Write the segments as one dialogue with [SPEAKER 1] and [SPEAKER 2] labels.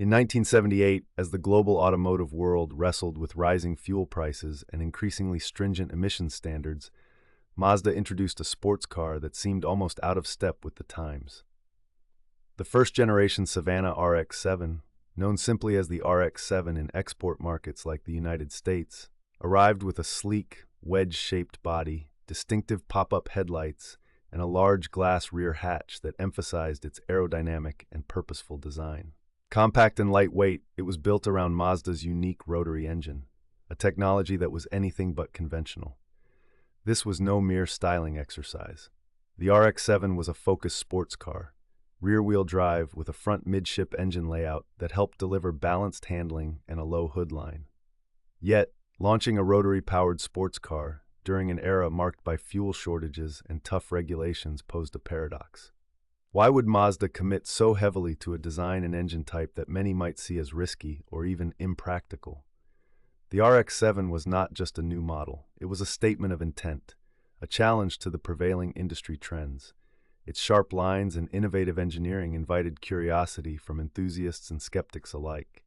[SPEAKER 1] In 1978, as the global automotive world wrestled with rising fuel prices and increasingly stringent emissions standards, Mazda introduced a sports car that seemed almost out of step with the times. The first-generation Savannah RX-7, known simply as the RX-7 in export markets like the United States, arrived with a sleek, wedge-shaped body, distinctive pop-up headlights, and a large glass rear hatch that emphasized its aerodynamic and purposeful design. Compact and lightweight, it was built around Mazda's unique rotary engine, a technology that was anything but conventional. This was no mere styling exercise. The RX-7 was a focused sports car, rear-wheel drive with a front midship engine layout that helped deliver balanced handling and a low hood line. Yet, launching a rotary-powered sports car during an era marked by fuel shortages and tough regulations posed a paradox. Why would Mazda commit so heavily to a design and engine type that many might see as risky or even impractical? The RX-7 was not just a new model, it was a statement of intent, a challenge to the prevailing industry trends. Its sharp lines and innovative engineering invited curiosity from enthusiasts and skeptics alike.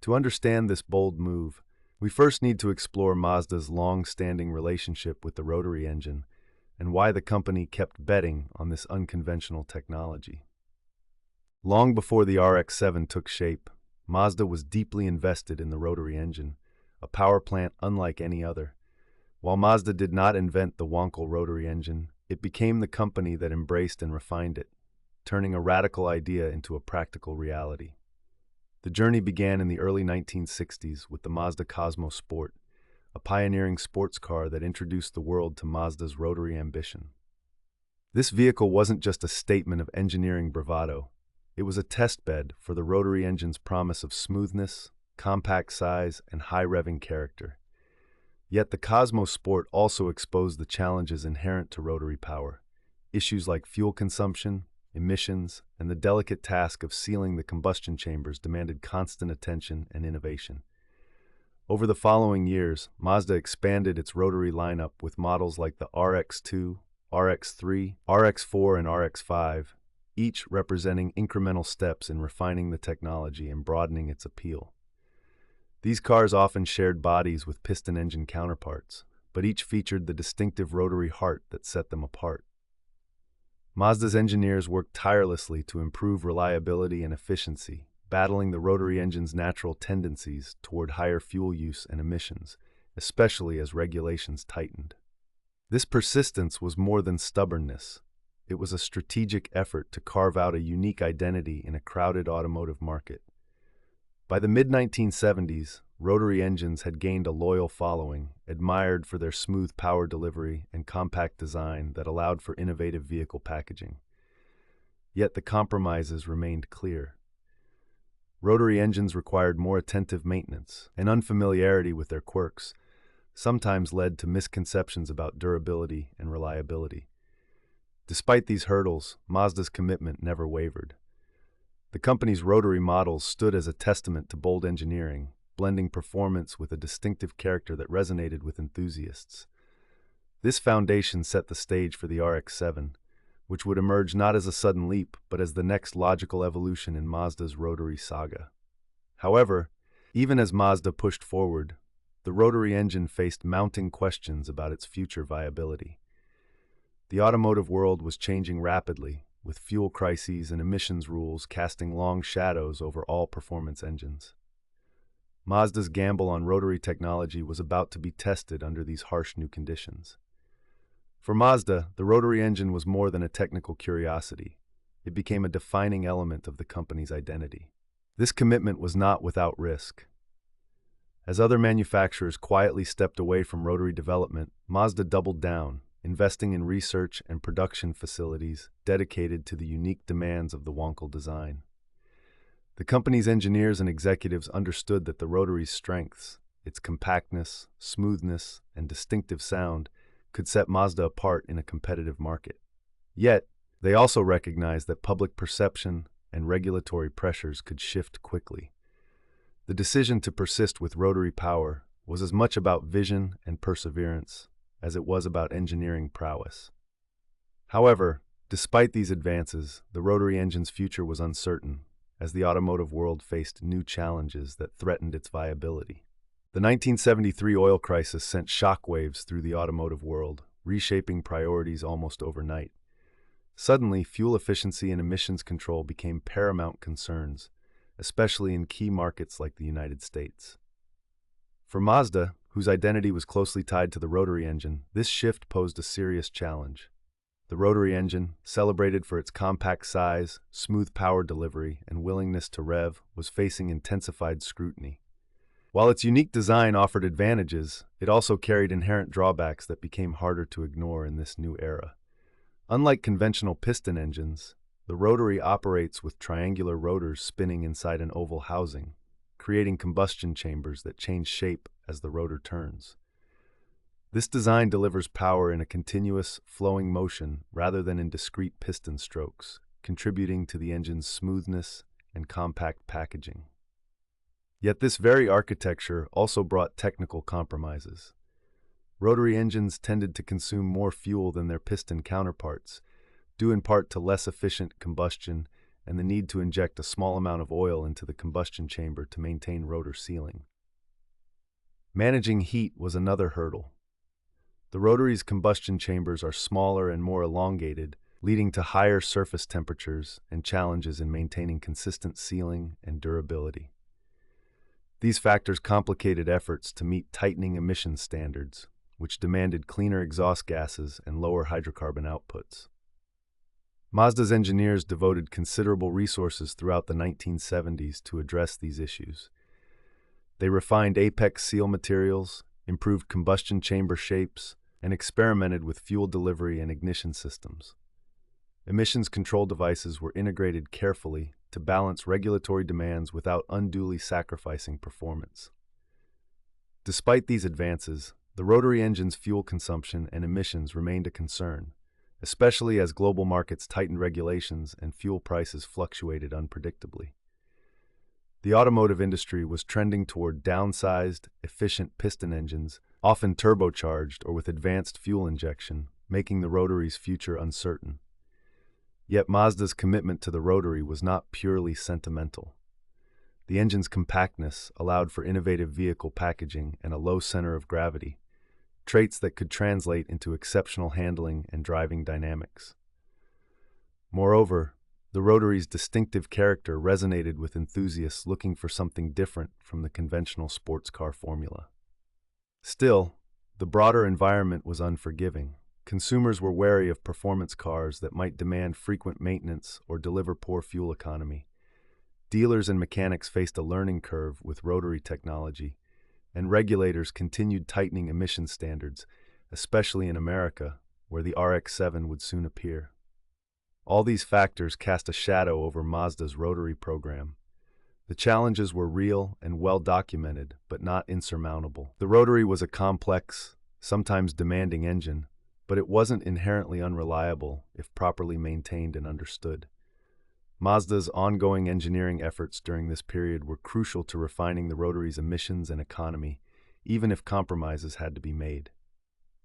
[SPEAKER 1] To understand this bold move, we first need to explore Mazda's long-standing relationship with the rotary engine and why the company kept betting on this unconventional technology. Long before the RX-7 took shape, Mazda was deeply invested in the rotary engine, a power plant unlike any other. While Mazda did not invent the Wankel rotary engine, it became the company that embraced and refined it, turning a radical idea into a practical reality. The journey began in the early 1960s with the Mazda Cosmo Sport, a pioneering sports car that introduced the world to Mazda's rotary ambition. This vehicle wasn't just a statement of engineering bravado, it was a testbed for the rotary engine's promise of smoothness, compact size, and high-revving character. Yet the Cosmo Sport also exposed the challenges inherent to rotary power, issues like fuel consumption, emissions, and the delicate task of sealing the combustion chambers demanded constant attention and innovation. Over the following years, Mazda expanded its rotary lineup with models like the RX-2, RX-3, RX-4, and RX-5, each representing incremental steps in refining the technology and broadening its appeal. These cars often shared bodies with piston engine counterparts, but each featured the distinctive rotary heart that set them apart. Mazda's engineers worked tirelessly to improve reliability and efficiency, battling the rotary engine's natural tendencies toward higher fuel use and emissions, especially as regulations tightened. This persistence was more than stubbornness. It was a strategic effort to carve out a unique identity in a crowded automotive market. By the mid-1970s, rotary engines had gained a loyal following, admired for their smooth power delivery and compact design that allowed for innovative vehicle packaging. Yet the compromises remained clear. Rotary engines required more attentive maintenance, and unfamiliarity with their quirks sometimes led to misconceptions about durability and reliability. Despite these hurdles, Mazda's commitment never wavered. The company's rotary models stood as a testament to bold engineering, blending performance with a distinctive character that resonated with enthusiasts. This foundation set the stage for the RX-7, which would emerge not as a sudden leap, but as the next logical evolution in Mazda's rotary saga. However, even as Mazda pushed forward, the rotary engine faced mounting questions about its future viability. The automotive world was changing rapidly, with fuel crises and emissions rules casting long shadows over all performance engines. Mazda's gamble on rotary technology was about to be tested under these harsh new conditions. For Mazda, the rotary engine was more than a technical curiosity. It became a defining element of the company's identity. This commitment was not without risk. As other manufacturers quietly stepped away from rotary development, Mazda doubled down, investing in research and production facilities dedicated to the unique demands of the Wankel design. The company's engineers and executives understood that the rotary's strengths, its compactness, smoothness, and distinctive sound, could set Mazda apart in a competitive market. Yet, they also recognized that public perception and regulatory pressures could shift quickly. The decision to persist with rotary power was as much about vision and perseverance as it was about engineering prowess. However, despite these advances, the rotary engine's future was uncertain, as the automotive world faced new challenges that threatened its viability. The 1973 oil crisis sent shockwaves through the automotive world, reshaping priorities almost overnight. Suddenly, fuel efficiency and emissions control became paramount concerns, especially in key markets like the United States. For Mazda, whose identity was closely tied to the rotary engine, this shift posed a serious challenge. The rotary engine, celebrated for its compact size, smooth power delivery, and willingness to rev, was facing intensified scrutiny. While its unique design offered advantages, it also carried inherent drawbacks that became harder to ignore in this new era. Unlike conventional piston engines, the rotary operates with triangular rotors spinning inside an oval housing, creating combustion chambers that change shape as the rotor turns. This design delivers power in a continuous, flowing motion rather than in discrete piston strokes, contributing to the engine's smoothness and compact packaging. Yet this very architecture also brought technical compromises. Rotary engines tended to consume more fuel than their piston counterparts, due in part to less efficient combustion and the need to inject a small amount of oil into the combustion chamber to maintain rotor sealing. Managing heat was another hurdle. The rotary's combustion chambers are smaller and more elongated, leading to higher surface temperatures and challenges in maintaining consistent sealing and durability. These factors complicated efforts to meet tightening emission standards, which demanded cleaner exhaust gases and lower hydrocarbon outputs. Mazda's engineers devoted considerable resources throughout the 1970s to address these issues. They refined apex seal materials, improved combustion chamber shapes, and experimented with fuel delivery and ignition systems. Emissions control devices were integrated carefully to balance regulatory demands without unduly sacrificing performance. Despite these advances, the rotary engine's fuel consumption and emissions remained a concern, especially as global markets tightened regulations and fuel prices fluctuated unpredictably. The automotive industry was trending toward downsized, efficient piston engines, often turbocharged or with advanced fuel injection, making the rotary's future uncertain. Yet Mazda's commitment to the rotary was not purely sentimental. The engine's compactness allowed for innovative vehicle packaging and a low center of gravity, traits that could translate into exceptional handling and driving dynamics. Moreover, the rotary's distinctive character resonated with enthusiasts looking for something different from the conventional sports car formula. Still, the broader environment was unforgiving. Consumers were wary of performance cars that might demand frequent maintenance or deliver poor fuel economy. Dealers and mechanics faced a learning curve with rotary technology, and regulators continued tightening emission standards, especially in America, where the RX-7 would soon appear. All these factors cast a shadow over Mazda's rotary program. The challenges were real and well documented, but not insurmountable. The rotary was a complex, sometimes demanding engine, but it wasn't inherently unreliable if properly maintained and understood. Mazda's ongoing engineering efforts during this period were crucial to refining the rotary's emissions and economy, even if compromises had to be made.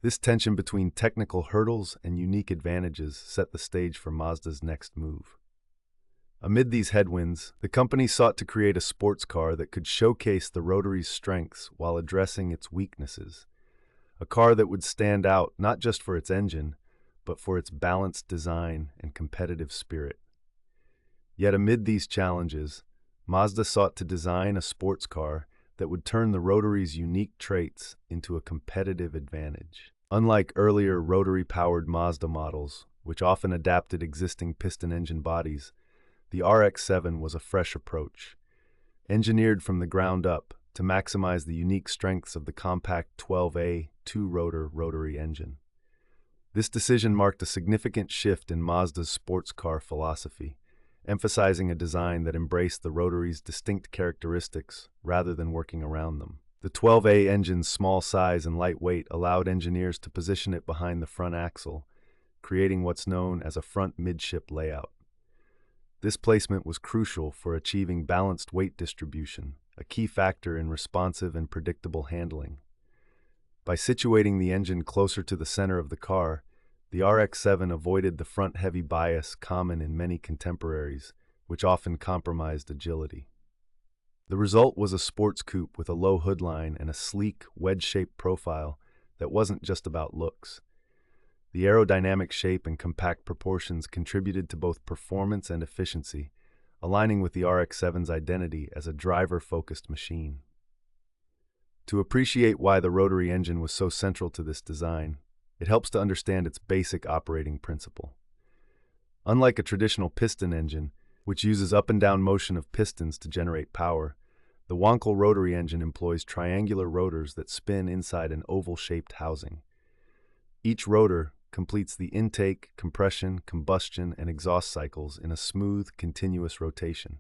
[SPEAKER 1] This tension between technical hurdles and unique advantages set the stage for Mazda's next move. Amid these headwinds, the company sought to create a sports car that could showcase the rotary's strengths while addressing its weaknesses. A car that would stand out not just for its engine, but for its balanced design and competitive spirit. Yet amid these challenges, Mazda sought to design a sports car that would turn the rotary's unique traits into a competitive advantage. Unlike earlier rotary-powered Mazda models, which often adapted existing piston engine bodies, the RX-7 was a fresh approach. Engineered from the ground up to maximize the unique strengths of the compact 12A two-rotor rotary engine. This decision marked a significant shift in Mazda's sports car philosophy, emphasizing a design that embraced the rotary's distinct characteristics rather than working around them. The 12A engine's small size and light weight allowed engineers to position it behind the front axle, creating what's known as a front midship layout. This placement was crucial for achieving balanced weight distribution, a key factor in responsive and predictable handling. By situating the engine closer to the center of the car, the RX-7 avoided the front-heavy bias common in many contemporaries, which often compromised agility. The result was a sports coupe with a low hood line and a sleek, wedge-shaped profile that wasn't just about looks. The aerodynamic shape and compact proportions contributed to both performance and efficiency, aligning with the RX-7's identity as a driver-focused machine. To appreciate why the rotary engine was so central to this design, it helps to understand its basic operating principle. Unlike a traditional piston engine, which uses up and down motion of pistons to generate power, the Wankel rotary engine employs triangular rotors that spin inside an oval-shaped housing. Each rotor completes the intake, compression, combustion, and exhaust cycles in a smooth, continuous rotation.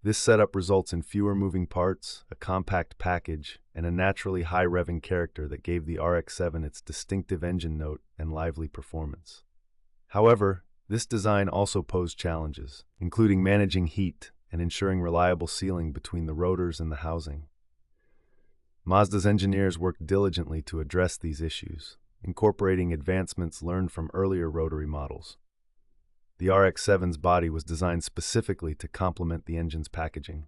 [SPEAKER 1] This setup results in fewer moving parts, a compact package, and a naturally high-revving character that gave the RX-7 its distinctive engine note and lively performance. However, this design also posed challenges, including managing heat and ensuring reliable sealing between the rotors and the housing. Mazda's engineers worked diligently to address these issues, incorporating advancements learned from earlier rotary models. The RX-7's body was designed specifically to complement the engine's packaging.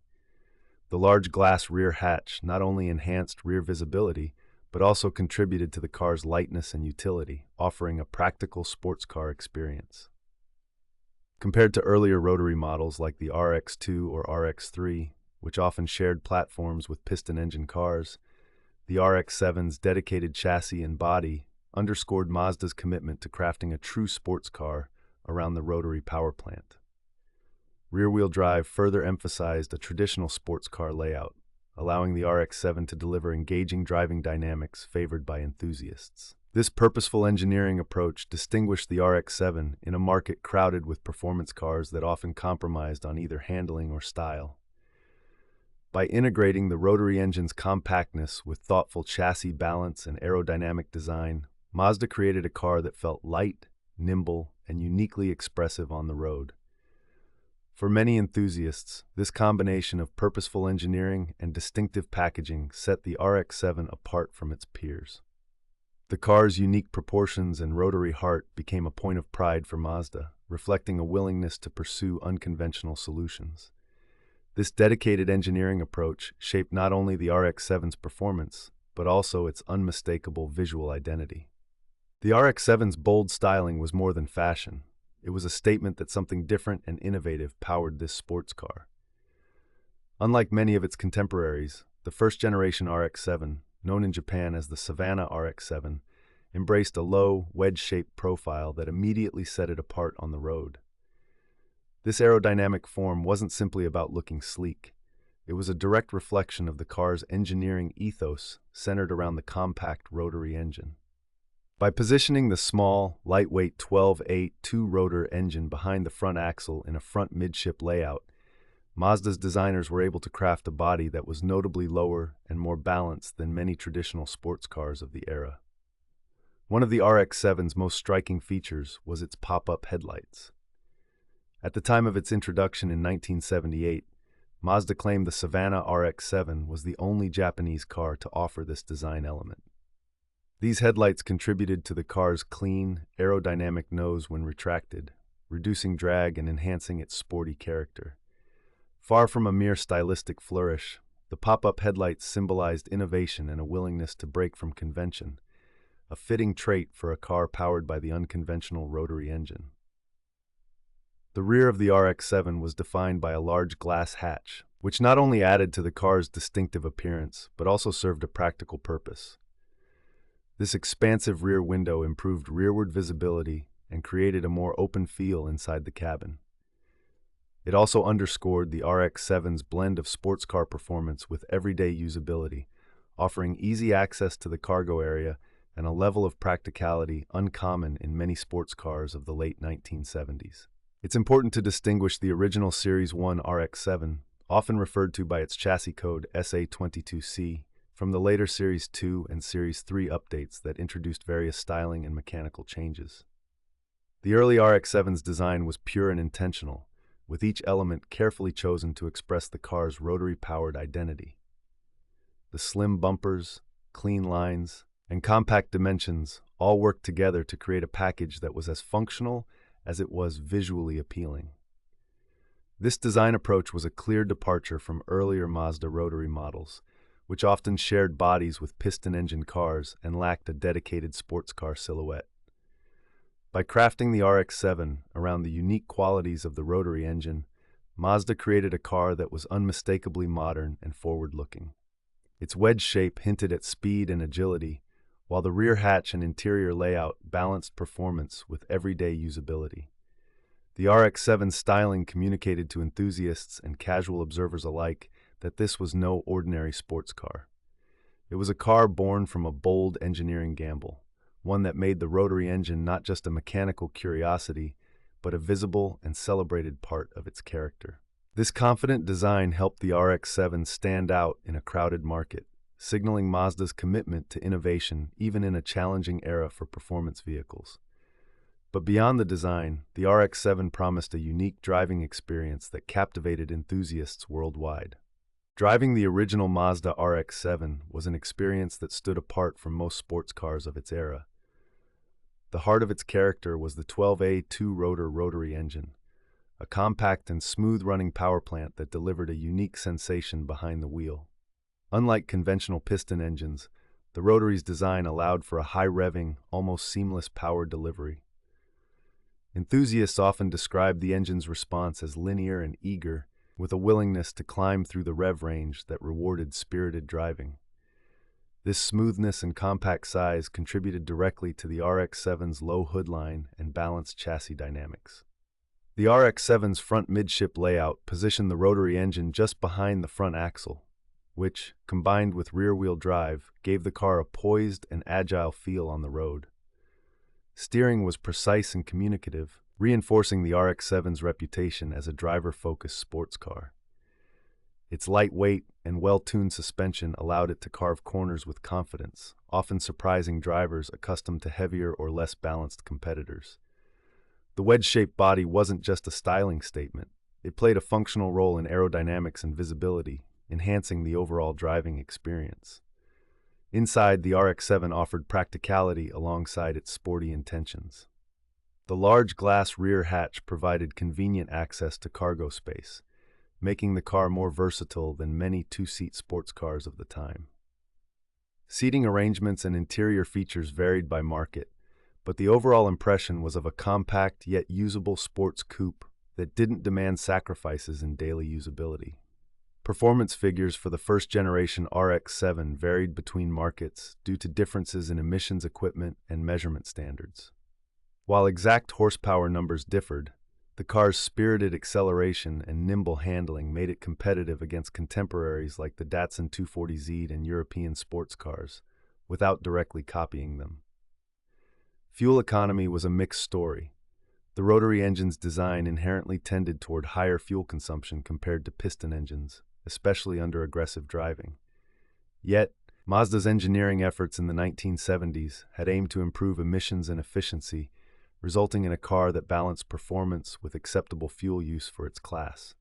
[SPEAKER 1] The large glass rear hatch not only enhanced rear visibility, but also contributed to the car's lightness and utility, offering a practical sports car experience. Compared to earlier rotary models like the RX-2 or RX-3, which often shared platforms with piston engine cars, the RX-7's dedicated chassis and body underscored Mazda's commitment to crafting a true sports car around the rotary power plant. Rear-wheel drive further emphasized a traditional sports car layout, allowing the RX-7 to deliver engaging driving dynamics favored by enthusiasts. This purposeful engineering approach distinguished the RX-7 in a market crowded with performance cars that often compromised on either handling or style. By integrating the rotary engine's compactness with thoughtful chassis balance and aerodynamic design, Mazda created a car that felt light, nimble, and uniquely expressive on the road. For many enthusiasts, this combination of purposeful engineering and distinctive packaging set the RX-7 apart from its peers. The car's unique proportions and rotary heart became a point of pride for Mazda, reflecting a willingness to pursue unconventional solutions. This dedicated engineering approach shaped not only the RX-7's performance, but also its unmistakable visual identity. The RX-7's bold styling was more than fashion. It was a statement that something different and innovative powered this sports car. Unlike many of its contemporaries, the first-generation RX-7, known in Japan as the Savannah RX-7, embraced a low, wedge-shaped profile that immediately set it apart on the road. This aerodynamic form wasn't simply about looking sleek. It was a direct reflection of the car's engineering ethos centered around the compact rotary engine. By positioning the small, lightweight 12-8 two-rotor engine behind the front axle in a front midship layout, Mazda's designers were able to craft a body that was notably lower and more balanced than many traditional sports cars of the era. One of the RX-7's most striking features was its pop-up headlights. At the time of its introduction in 1978, Mazda claimed the Savannah RX-7 was the only Japanese car to offer this design element. These headlights contributed to the car's clean, aerodynamic nose when retracted, reducing drag and enhancing its sporty character. Far from a mere stylistic flourish, the pop-up headlights symbolized innovation and a willingness to break from convention, a fitting trait for a car powered by the unconventional rotary engine. The rear of the RX-7 was defined by a large glass hatch, which not only added to the car's distinctive appearance, but also served a practical purpose. This expansive rear window improved rearward visibility and created a more open feel inside the cabin. It also underscored the RX-7's blend of sports car performance with everyday usability, offering easy access to the cargo area and a level of practicality uncommon in many sports cars of the late 1970s. It's important to distinguish the original Series 1 RX-7, often referred to by its chassis code SA22C, from the later Series 2 and Series 3 updates that introduced various styling and mechanical changes. The early RX-7's design was pure and intentional, with each element carefully chosen to express the car's rotary-powered identity. The slim bumpers, clean lines, and compact dimensions all worked together to create a package that was as functional as it was visually appealing. This design approach was a clear departure from earlier Mazda rotary models, which often shared bodies with piston-engine cars and lacked a dedicated sports car silhouette. By crafting the RX-7 around the unique qualities of the rotary engine, Mazda created a car that was unmistakably modern and forward-looking. Its wedge shape hinted at speed and agility, while the rear hatch and interior layout balanced performance with everyday usability. The RX-7's styling communicated to enthusiasts and casual observers alike that this was no ordinary sports car. It was a car born from a bold engineering gamble, one that made the rotary engine not just a mechanical curiosity, but a visible and celebrated part of its character. This confident design helped the RX-7 stand out in a crowded market, signaling Mazda's commitment to innovation even in a challenging era for performance vehicles. But beyond the design, the RX-7 promised a unique driving experience that captivated enthusiasts worldwide. Driving the original Mazda RX-7 was an experience that stood apart from most sports cars of its era. The heart of its character was the 12A two-rotor rotary engine, a compact and smooth-running power plant that delivered a unique sensation behind the wheel. Unlike conventional piston engines, the rotary's design allowed for a high-revving, almost seamless power delivery. Enthusiasts often describe the engine's response as linear and eager, with a willingness to climb through the rev range that rewarded spirited driving. This smoothness and compact size contributed directly to the RX-7's low hood line and balanced chassis dynamics. The RX-7's front midship layout positioned the rotary engine just behind the front axle, which, combined with rear-wheel drive, gave the car a poised and agile feel on the road. Steering was precise and communicative, reinforcing the RX-7's reputation as a driver-focused sports car. Its lightweight and well-tuned suspension allowed it to carve corners with confidence, often surprising drivers accustomed to heavier or less balanced competitors. The wedge-shaped body wasn't just a styling statement. It played a functional role in aerodynamics and visibility, enhancing the overall driving experience. Inside, the RX-7 offered practicality alongside its sporty intentions. The large glass rear hatch provided convenient access to cargo space, making the car more versatile than many two-seat sports cars of the time. Seating arrangements and interior features varied by market, but the overall impression was of a compact yet usable sports coupe that didn't demand sacrifices in daily usability. Performance figures for the first-generation RX-7 varied between markets due to differences in emissions equipment and measurement standards. While exact horsepower numbers differed, the car's spirited acceleration and nimble handling made it competitive against contemporaries like the Datsun 240Z and European sports cars, without directly copying them. Fuel economy was a mixed story. The rotary engine's design inherently tended toward higher fuel consumption compared to piston engines, especially under aggressive driving. Yet, Mazda's engineering efforts in the 1970s had aimed to improve emissions and efficiency, resulting in a car that balanced performance with acceptable fuel use for its class.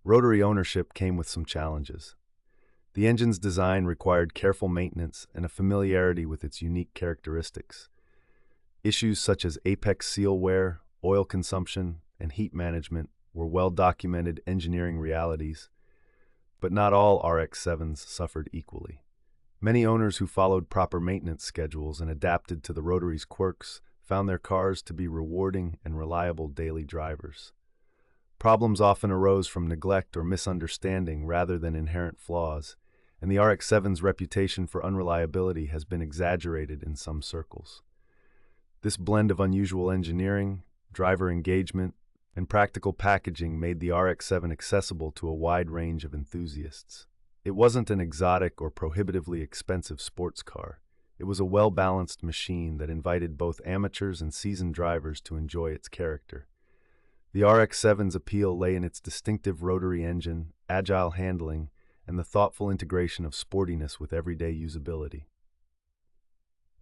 [SPEAKER 1] Rotary ownership came with some challenges. The engine's design required careful maintenance and a familiarity with its unique characteristics. Issues such as apex seal wear, oil consumption, and heat management were well-documented engineering realities, but not all RX-7s suffered equally. Many owners who followed proper maintenance schedules and adapted to the rotary's quirks found their cars to be rewarding and reliable daily drivers. Problems often arose from neglect or misunderstanding rather than inherent flaws, and the RX-7's reputation for unreliability has been exaggerated in some circles. This blend of unusual engineering, driver engagement, and practical packaging made the RX-7 accessible to a wide range of enthusiasts. It wasn't an exotic or prohibitively expensive sports car. It was a well-balanced machine that invited both amateurs and seasoned drivers to enjoy its character. The RX-7's appeal lay in its distinctive rotary engine, agile handling, and the thoughtful integration of sportiness with everyday usability.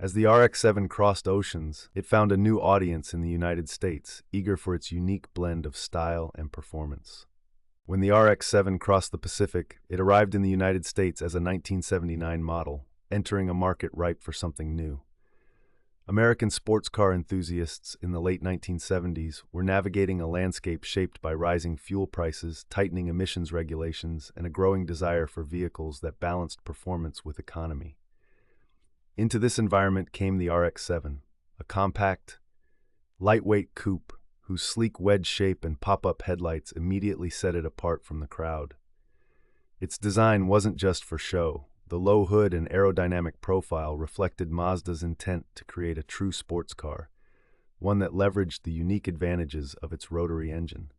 [SPEAKER 1] As the RX-7 crossed oceans, it found a new audience in the United States, eager for its unique blend of style and performance. When the RX-7 crossed the Pacific, it arrived in the United States as a 1979 model, entering a market ripe for something new. American sports car enthusiasts in the late 1970s were navigating a landscape shaped by rising fuel prices, tightening emissions regulations, and a growing desire for vehicles that balanced performance with economy. Into this environment came the RX-7, a compact, lightweight coupe whose sleek wedge shape and pop-up headlights immediately set it apart from the crowd. Its design wasn't just for show. The low hood and aerodynamic profile reflected Mazda's intent to create a true sports car, one that leveraged the unique advantages of its rotary engine.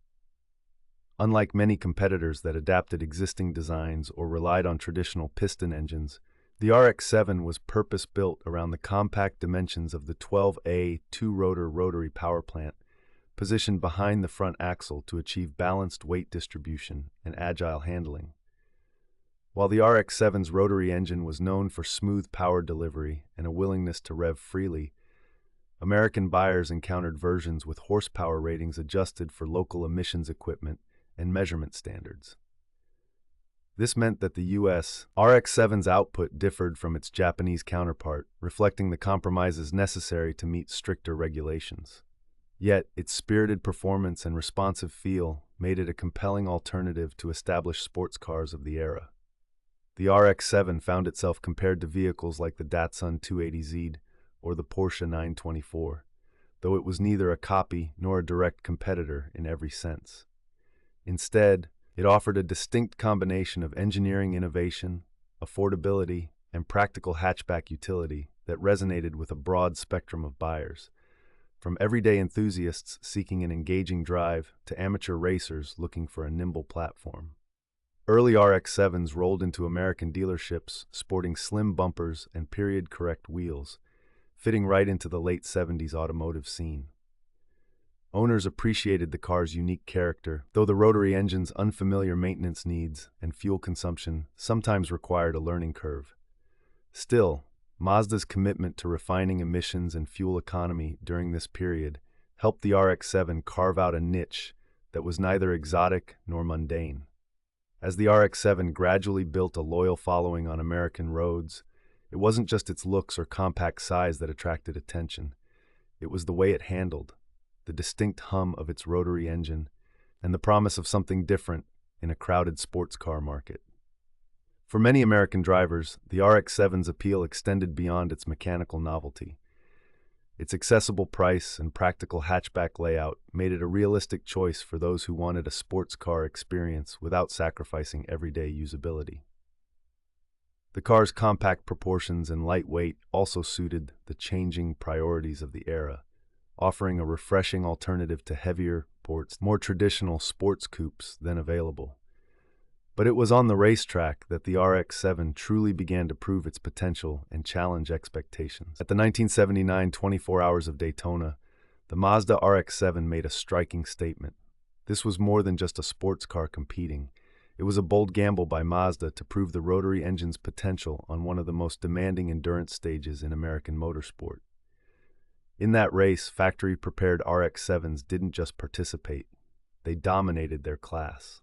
[SPEAKER 1] Unlike many competitors that adapted existing designs or relied on traditional piston engines, the RX-7 was purpose-built around the compact dimensions of the 12A two-rotor rotary power plant, positioned behind the front axle to achieve balanced weight distribution and agile handling. While the RX-7's rotary engine was known for smooth power delivery and a willingness to rev freely, American buyers encountered versions with horsepower ratings adjusted for local emissions equipment and measurement standards. This meant that the U.S. RX-7's output differed from its Japanese counterpart, reflecting the compromises necessary to meet stricter regulations. Yet, its spirited performance and responsive feel made it a compelling alternative to established sports cars of the era. The RX-7 found itself compared to vehicles like the Datsun 280Z or the Porsche 924, though it was neither a copy nor a direct competitor in every sense. Instead, it offered a distinct combination of engineering innovation, affordability, and practical hatchback utility that resonated with a broad spectrum of buyers, from everyday enthusiasts seeking an engaging drive to amateur racers looking for a nimble platform. Early RX-7s rolled into American dealerships sporting slim bumpers and period-correct wheels, fitting right into the late 70s automotive scene. Owners appreciated the car's unique character, though the rotary engine's unfamiliar maintenance needs and fuel consumption sometimes required a learning curve. Still, Mazda's commitment to refining emissions and fuel economy during this period helped the RX-7 carve out a niche that was neither exotic nor mundane. As the RX-7 gradually built a loyal following on American roads, it wasn't just its looks or compact size that attracted attention. It was the way it handled, the distinct hum of its rotary engine, and the promise of something different in a crowded sports car market. For many American drivers, the RX-7's appeal extended beyond its mechanical novelty. Its accessible price and practical hatchback layout made it a realistic choice for those who wanted a sports car experience without sacrificing everyday usability. The car's compact proportions and light weight also suited the changing priorities of the era, offering a refreshing alternative to heavier, more traditional sports coupes then available. But it was on the racetrack that the RX-7 truly began to prove its potential and challenge expectations. At the 1979 24 Hours of Daytona, the Mazda RX-7 made a striking statement. This was more than just a sports car competing. It was a bold gamble by Mazda to prove the rotary engine's potential on one of the most demanding endurance stages in American motorsport. In that race, factory-prepared RX-7s didn't just participate, they dominated their class.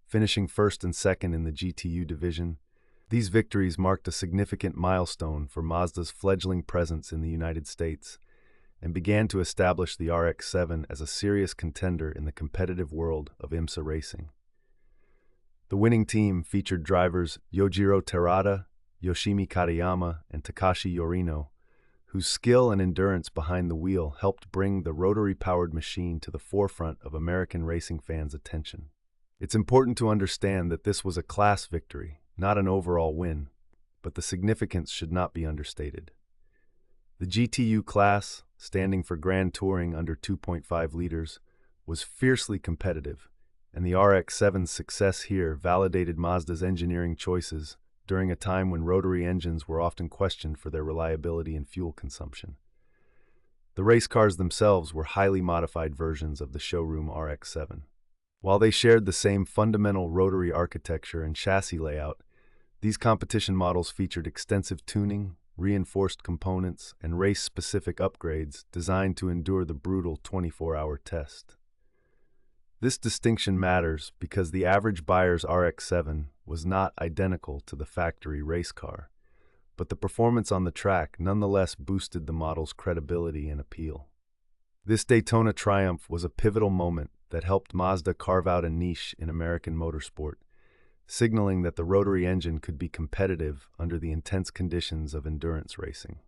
[SPEAKER 1] Finishing first and second in the GTU division, these victories marked a significant milestone for Mazda's fledgling presence in the United States and began to establish the RX-7 as a serious contender in the competitive world of IMSA racing. The winning team featured drivers Yojiro Terada, Yoshimi Katayama, and Takashi Yorino, whose skill and endurance behind the wheel helped bring the rotary-powered machine to the forefront of American racing fans' attention. It's important to understand that this was a class victory, not an overall win, but the significance should not be understated. The GTU class, standing for Grand Touring under 2.5 liters, was fiercely competitive, and the RX-7's success here validated Mazda's engineering choices during a time when rotary engines were often questioned for their reliability and fuel consumption. The race cars themselves were highly modified versions of the showroom RX-7. While they shared the same fundamental rotary architecture and chassis layout, these competition models featured extensive tuning, reinforced components, and race-specific upgrades designed to endure the brutal 24-hour test. This distinction matters because the average buyer's RX-7 was not identical to the factory race car. but the performance on the track nonetheless boosted the model's credibility and appeal. This Daytona triumph was a pivotal moment that helped Mazda carve out a niche in American motorsport, signaling that the rotary engine could be competitive under the intense conditions of endurance racing.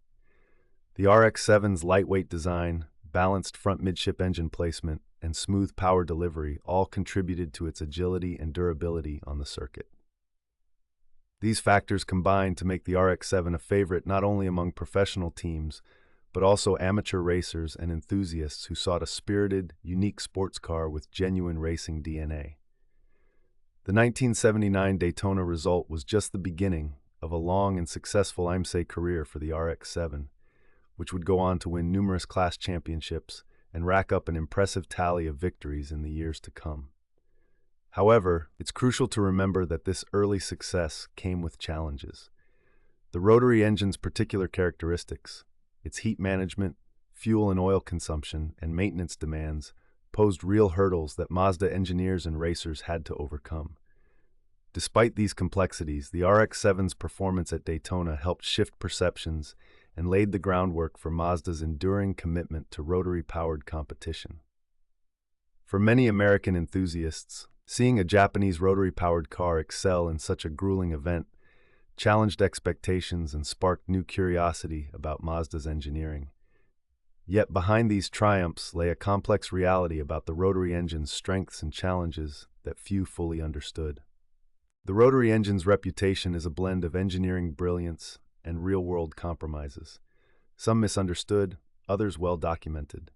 [SPEAKER 1] The RX-7's lightweight design, balanced front-midship engine placement, and smooth power delivery all contributed to its agility and durability on the circuit. These factors combined to make the RX-7 a favorite not only among professional teams, but also amateur racers and enthusiasts who sought a spirited, unique sports car with genuine racing DNA. The 1979 Daytona result was just the beginning of a long and successful IMSA career for the RX-7, which would go on to win numerous class championships and rack up an impressive tally of victories in the years to come. However, it's crucial to remember that this early success came with challenges. The rotary engine's particular characteristics, its heat management, fuel and oil consumption, and maintenance demands posed real hurdles that Mazda engineers and racers had to overcome. Despite these complexities, the RX-7's performance at Daytona helped shift perceptions and laid the groundwork for Mazda's enduring commitment to rotary-powered competition. For many American enthusiasts, seeing a Japanese rotary-powered car excel in such a grueling event challenged expectations and sparked new curiosity about Mazda's engineering. Yet behind these triumphs lay a complex reality about the rotary engine's strengths and challenges that few fully understood. The rotary engine's reputation is a blend of engineering brilliance and real-world compromises, some misunderstood, others well documented.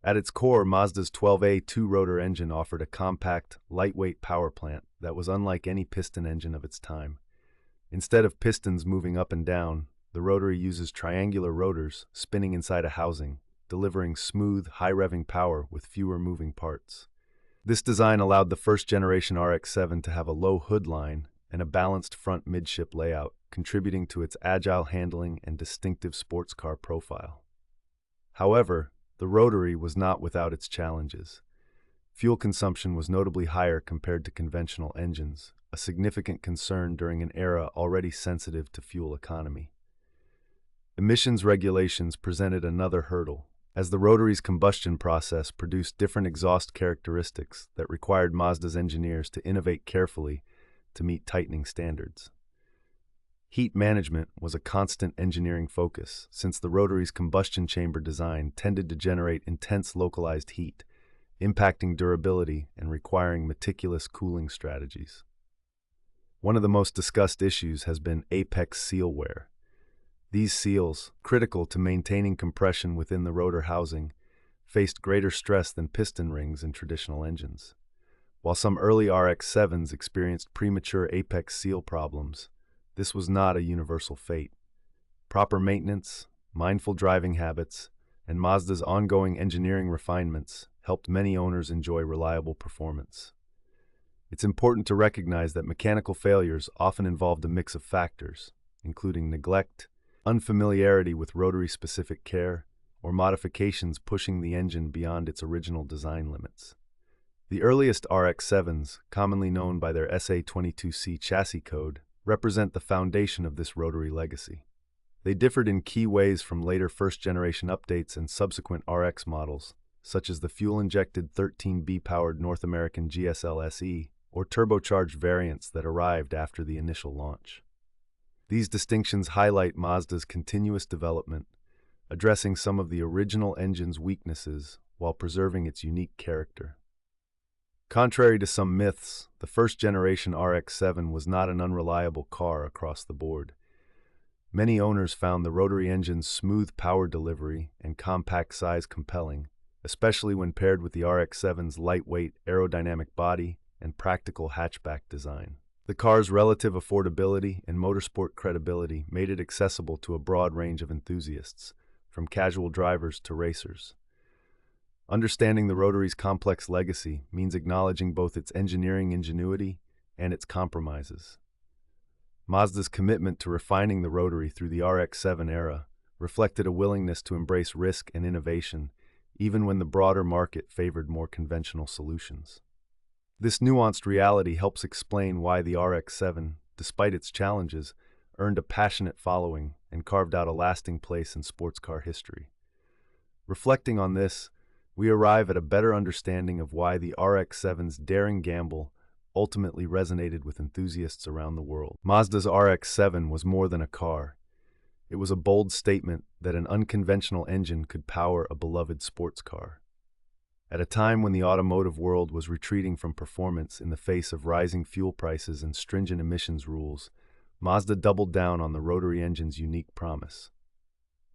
[SPEAKER 1] At its core, Mazda's 12A two-rotor engine offered a compact, lightweight power plant that was unlike any piston engine of its time. Instead of pistons moving up and down, the rotary uses triangular rotors spinning inside a housing, delivering smooth, high-revving power with fewer moving parts. This design allowed the first-generation RX-7 to have a low hood line and a balanced front midship layout, contributing to its agile handling and distinctive sports car profile. However, the rotary was not without its challenges. Fuel consumption was notably higher compared to conventional engines, a significant concern during an era already sensitive to fuel economy. Emissions regulations presented another hurdle, as the rotary's combustion process produced different exhaust characteristics that required Mazda's engineers to innovate carefully to meet tightening standards. Heat management was a constant engineering focus, since the rotary's combustion chamber design tended to generate intense localized heat, impacting durability and requiring meticulous cooling strategies. One of the most discussed issues has been apex seal wear. These seals, critical to maintaining compression within the rotor housing, faced greater stress than piston rings in traditional engines. While some early RX-7s experienced premature apex seal problems, this was not a universal fate. Proper maintenance, mindful driving habits, and Mazda's ongoing engineering refinements helped many owners enjoy reliable performance. It's important to recognize that mechanical failures often involved a mix of factors, including neglect, unfamiliarity with rotary-specific care, or modifications pushing the engine beyond its original design limits. The earliest RX-7s, commonly known by their SA22C chassis code, represent the foundation of this rotary legacy. They differed in key ways from later first-generation updates and subsequent RX models, such as the fuel-injected 13B-powered North American GSL SE or turbocharged variants that arrived after the initial launch. These distinctions highlight Mazda's continuous development, addressing some of the original engine's weaknesses while preserving its unique character. Contrary to some myths, the first-generation RX-7 was not an unreliable car across the board. Many owners found the rotary engine's smooth power delivery and compact size compelling, especially when paired with the RX-7's lightweight aerodynamic body and practical hatchback design. The car's relative affordability and motorsport credibility made it accessible to a broad range of enthusiasts, from casual drivers to racers. Understanding the rotary's complex legacy means acknowledging both its engineering ingenuity and its compromises. Mazda's commitment to refining the rotary through the RX-7 era reflected a willingness to embrace risk and innovation, even when the broader market favored more conventional solutions. This nuanced reality helps explain why the RX-7, despite its challenges, earned a passionate following, and carved out a lasting place in sports car history. Reflecting on this, we arrive at a better understanding of why the RX-7's daring gamble ultimately resonated with enthusiasts around the world. Mazda's RX-7 was more than a car. It was a bold statement that an unconventional engine could power a beloved sports car. At a time when the automotive world was retreating from performance in the face of rising fuel prices and stringent emissions rules, Mazda doubled down on the rotary engine's unique promise.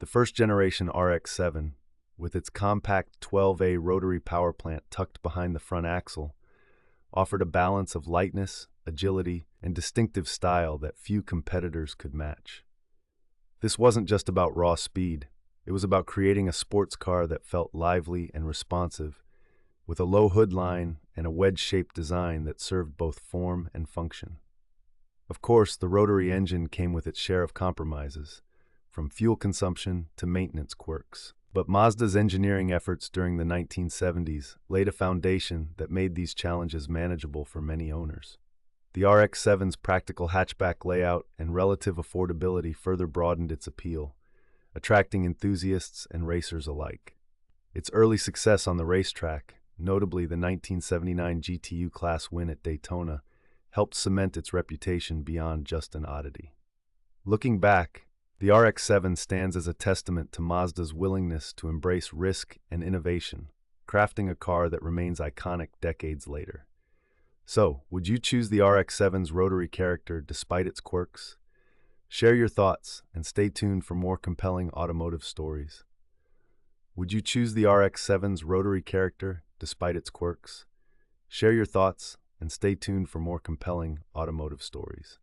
[SPEAKER 1] The first-generation RX-7, with its compact 12A rotary power plant tucked behind the front axle, offered a balance of lightness, agility, and distinctive style that few competitors could match. This wasn't just about raw speed. It was about creating a sports car that felt lively and responsive, with a low hood line and a wedge-shaped design that served both form and function. Of course, the rotary engine came with its share of compromises, from fuel consumption to maintenance quirks. But Mazda's engineering efforts during the 1970s laid a foundation that made these challenges manageable for many owners. The RX-7's practical hatchback layout and relative affordability further broadened its appeal, attracting enthusiasts and racers alike. Its early success on the racetrack, notably the 1979 GTU Class win at Daytona, helped cement its reputation beyond just an oddity. Looking back, the RX-7 stands as a testament to Mazda's willingness to embrace risk and innovation, crafting a car that remains iconic decades later. So, would you choose the RX-7's rotary character despite its quirks? Share your thoughts and stay tuned for more compelling automotive stories. Would you choose the RX-7's rotary character despite its quirks? Share your thoughts and stay tuned for more compelling automotive stories.